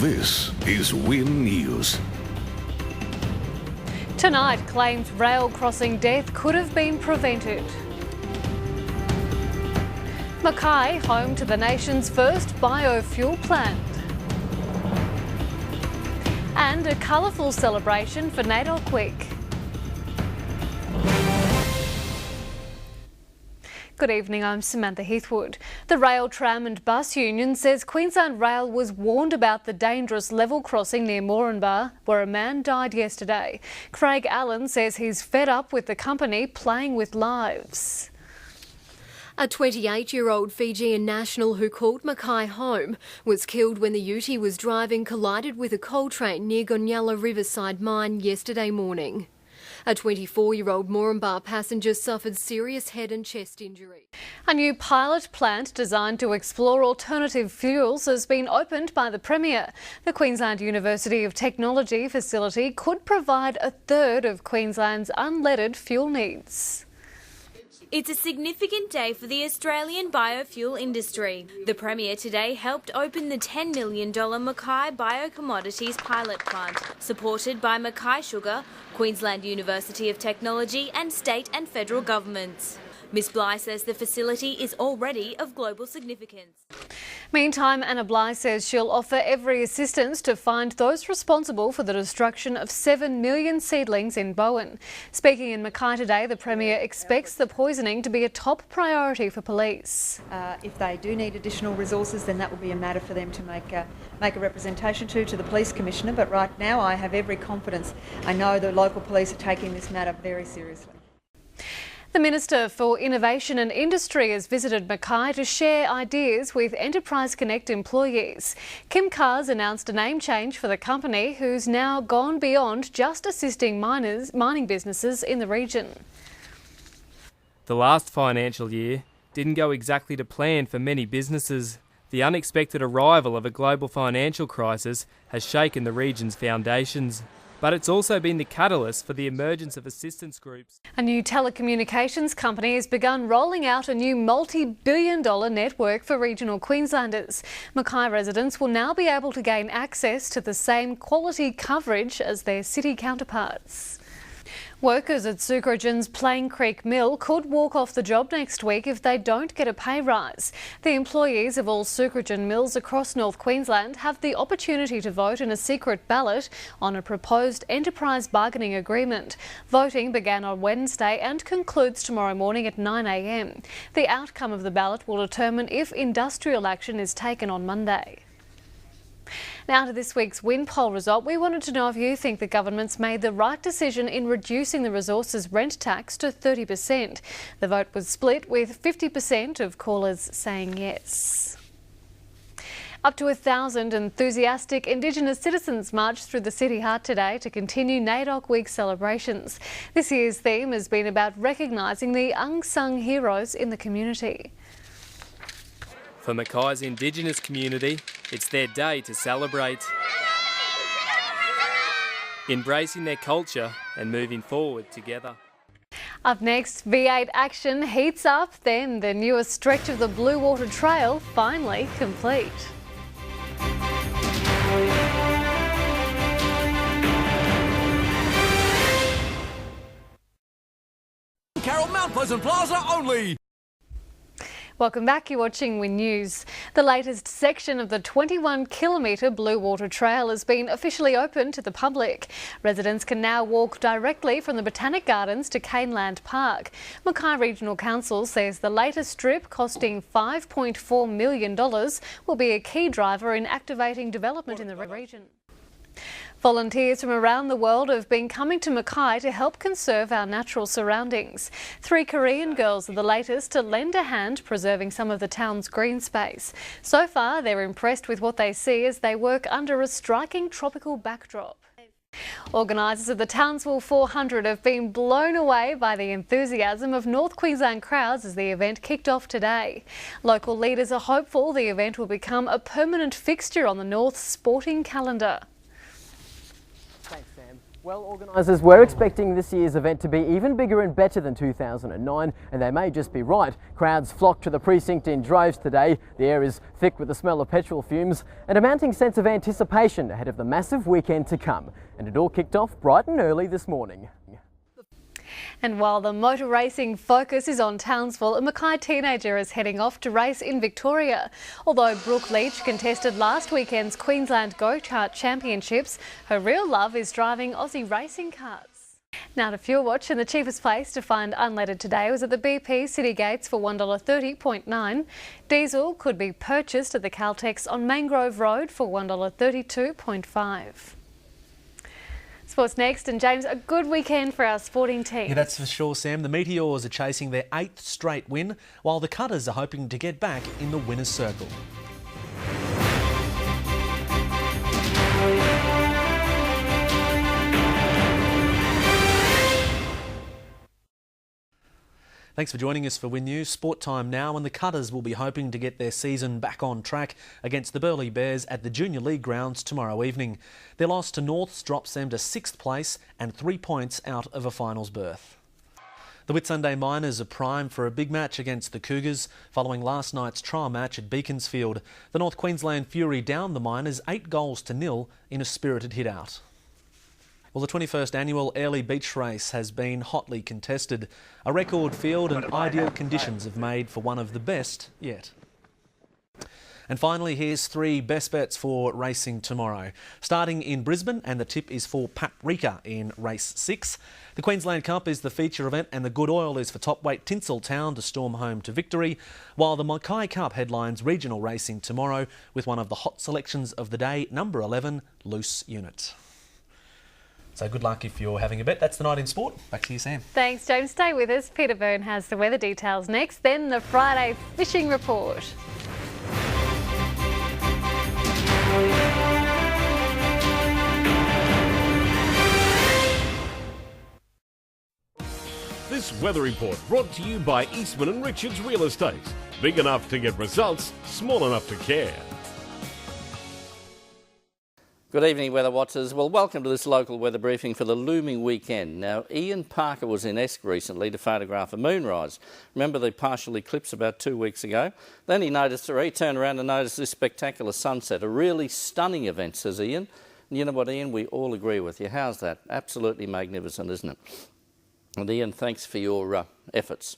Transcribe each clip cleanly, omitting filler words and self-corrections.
This is Win News. Tonight claims rail crossing death could have been prevented. Mackay, home to the nation's first biofuel plant. And a colourful celebration for NAIDOC Week. Good evening, I'm Samantha Heathwood. The Rail, Tram and Bus Union says Queensland Rail was warned about the dangerous level crossing near Moranbah, where a man died yesterday. Craig Allen says he's fed up with the company playing with lives. A 28-year-old Fijian national who called Mackay home was killed when the Ute was driving collided with a coal train near Gonyella Riverside Mine yesterday morning. A 24-year-old Moranbah passenger suffered serious head and chest injury. A new pilot plant designed to explore alternative fuels has been opened by the Premier. The Queensland University of Technology facility could provide a third of Queensland's unleaded fuel needs. It's a significant day for the Australian biofuel industry. The Premier today helped open the $10 million Mackay Biocommodities pilot plant, supported by Mackay Sugar, Queensland University of Technology and state and federal governments. Ms Bly says the facility is already of global significance. Meantime, Anna Bly says she'll offer every assistance to find those responsible for the destruction of 7 million seedlings in Bowen. Speaking in Mackay today, the Premier expects the poisoning to be a top priority for police. If they do need additional resources, then that will be a matter for them to make a representation to the Police Commissioner. But right now I have every confidence. I know the local police are taking this matter very seriously. The Minister for Innovation and Industry has visited Mackay to share ideas with Enterprise Connect employees. Kim Carr's announced a name change for the company, who's now gone beyond just assisting mining businesses in the region. The last financial year didn't go exactly to plan for many businesses. The unexpected arrival of a global financial crisis has shaken the region's foundations. But it's also been the catalyst for the emergence of assistance groups. A new telecommunications company has begun rolling out a new multi-billion-dollar network for regional Queenslanders. Mackay residents will now be able to gain access to the same quality coverage as their city counterparts. Workers at Sucrogen's Plain Creek Mill could walk off the job next week if they don't get a pay rise. The employees of all Sucrogen mills across North Queensland have the opportunity to vote in a secret ballot on a proposed enterprise bargaining agreement. Voting began on Wednesday and concludes tomorrow morning at 9 a.m. The outcome of the ballot will determine if industrial action is taken on Monday. Now to this week's Win poll result. We wanted to know if you think the government's made the right decision in reducing the resources rent tax to 30%. The vote was split, with 50% of callers saying yes. Up to 1,000 enthusiastic Indigenous citizens marched through the city heart today to continue NAIDOC Week celebrations. This year's theme has been about recognising the unsung heroes in the community. For Mackay's Indigenous community, it's their day to celebrate, embracing their culture and moving forward together. Up next, V8 action heats up, then the newest stretch of the Blue Water Trail finally complete. Carroll Mount Pleasant Plaza only. Welcome back, you're watching Win News. The latest section of the 21-kilometre Blue Water Trail has been officially opened to the public. Residents can now walk directly from the Botanic Gardens to Caneland Park. Mackay Regional Council says the latest strip, costing $5.4 million, will be a key driver in activating development in the region. Volunteers from around the world have been coming to Mackay to help conserve our natural surroundings. 3 Korean girls are the latest to lend a hand preserving some of the town's green space. So far, they're impressed with what they see as they work under a striking tropical backdrop. Organisers of the Townsville 400 have been blown away by the enthusiasm of North Queensland crowds as the event kicked off today. Local leaders are hopeful the event will become a permanent fixture on the North's sporting calendar. Thanks, Sam. Well, organisers were expecting this year's event to be even bigger and better than 2009, and they may just be right. Crowds flocked to the precinct in droves today. The air is thick with the smell of petrol fumes and a mounting sense of anticipation ahead of the massive weekend to come. And it all kicked off bright and early this morning. And while the motor racing focus is on Townsville, a Mackay teenager is heading off to race in Victoria. Although Brooke Leach contested last weekend's Queensland Go-Kart Championships, her real love is driving Aussie racing cars. Now to Fuel Watch, and the cheapest place to find unleaded today was at the BP City Gates for $1.30.9. Diesel could be purchased at the Caltex on Mangrove Road for $1.32.5. Sports next, and James, a good weekend for our sporting team. Yeah, that's for sure, Sam. The Meteors are chasing their 8th straight win, while the Cutters are hoping to get back in the winner's circle. Thanks for joining us for Win News. Sport time now, and the Cutters will be hoping to get their season back on track against the Burleigh Bears at the Junior League grounds tomorrow evening. Their loss to Norths drops them to 6th place and 3 points out of a finals berth. The Whitsunday Miners are primed for a big match against the Cougars following last night's trial match at Beaconsfield. The North Queensland Fury downed the Miners 8-0 in a spirited hit-out. Well, the 21st annual Airlie Beach Race has been hotly contested. A record field and ideal conditions have made for one of the best yet. And finally, here's 3 best bets for racing tomorrow. Starting in Brisbane, and the tip is for Paprika in race 6. The Queensland Cup is the feature event, and the good oil is for top weight Tinseltown to storm home to victory, while the Mackay Cup headlines regional racing tomorrow with one of the hot selections of the day, number 11, Loose Unit. So good luck if you're having a bet. That's the night in sport. Back to you, Sam. Thanks, James. Stay with us. Peter Byrne has the weather details next, then the Friday fishing report. This weather report brought to you by Eastman and Richards Real Estate. Big enough to get results, small enough to care. Good evening, weather watchers. Well, welcome to this local weather briefing for the looming weekend. Now, Ian Parker was in Esk recently to photograph a moonrise. Remember the partial eclipse about 2 weeks ago? Then he turned around and noticed this spectacular sunset. A really stunning event, says Ian. And you know what, Ian? We all agree with you. How's that? Absolutely magnificent, isn't it? And Ian, thanks for your efforts.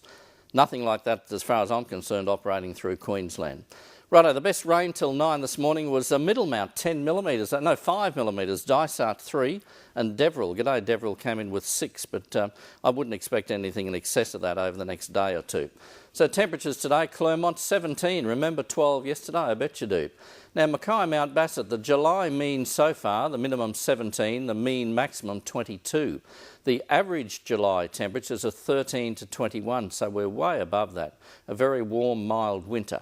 Nothing like that, as far as I'm concerned, operating through Queensland. Righto, the best rain till 9 this morning was Middlemount, 10 millimetres, 5 millimetres, Dysart 3 and Deverell. G'day, Deverell came in with 6, but I wouldn't expect anything in excess of that over the next day or two. So temperatures today, Clermont 17, remember 12 yesterday, I bet you do. Now Mackay, Mount Bassett, the July mean so far, the minimum 17, the mean maximum 22. The average July temperatures are 13 to 21, so we're way above that. A very warm, mild winter.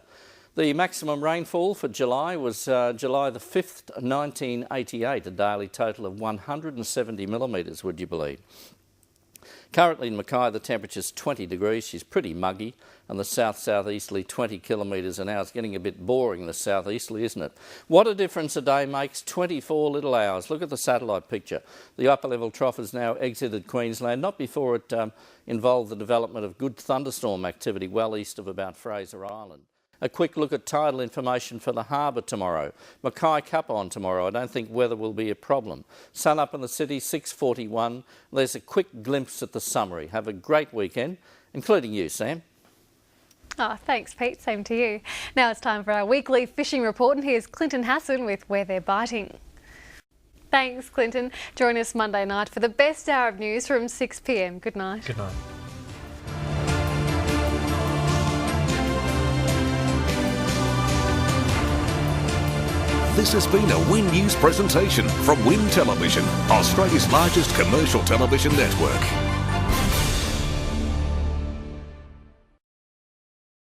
The maximum rainfall for July was July the 5th, 1988, a daily total of 170 millimetres, would you believe. Currently in Mackay, the temperature's 20 degrees. She's pretty muggy, and the south-southeasterly 20 kilometres an hour. It's getting a bit boring, the southeasterly, isn't it? What a difference a day makes, 24 little hours. Look at the satellite picture. The upper-level trough has now exited Queensland, not before it involved the development of good thunderstorm activity well east of about Fraser Island. A quick look at tidal information for the harbour tomorrow. Mackay Cup on tomorrow. I don't think weather will be a problem. Sun up in the city, 6:41. There's a quick glimpse at the summary. Have a great weekend, including you, Sam. Oh, thanks, Pete. Same to you. Now it's time for our weekly fishing report, and here's Clinton Hassan with Where They're Biting. Thanks, Clinton. Join us Monday night for the best hour of news from 6 p.m. Good night. Good night. This has been a Win News presentation from Win Television, Australia's largest commercial television network.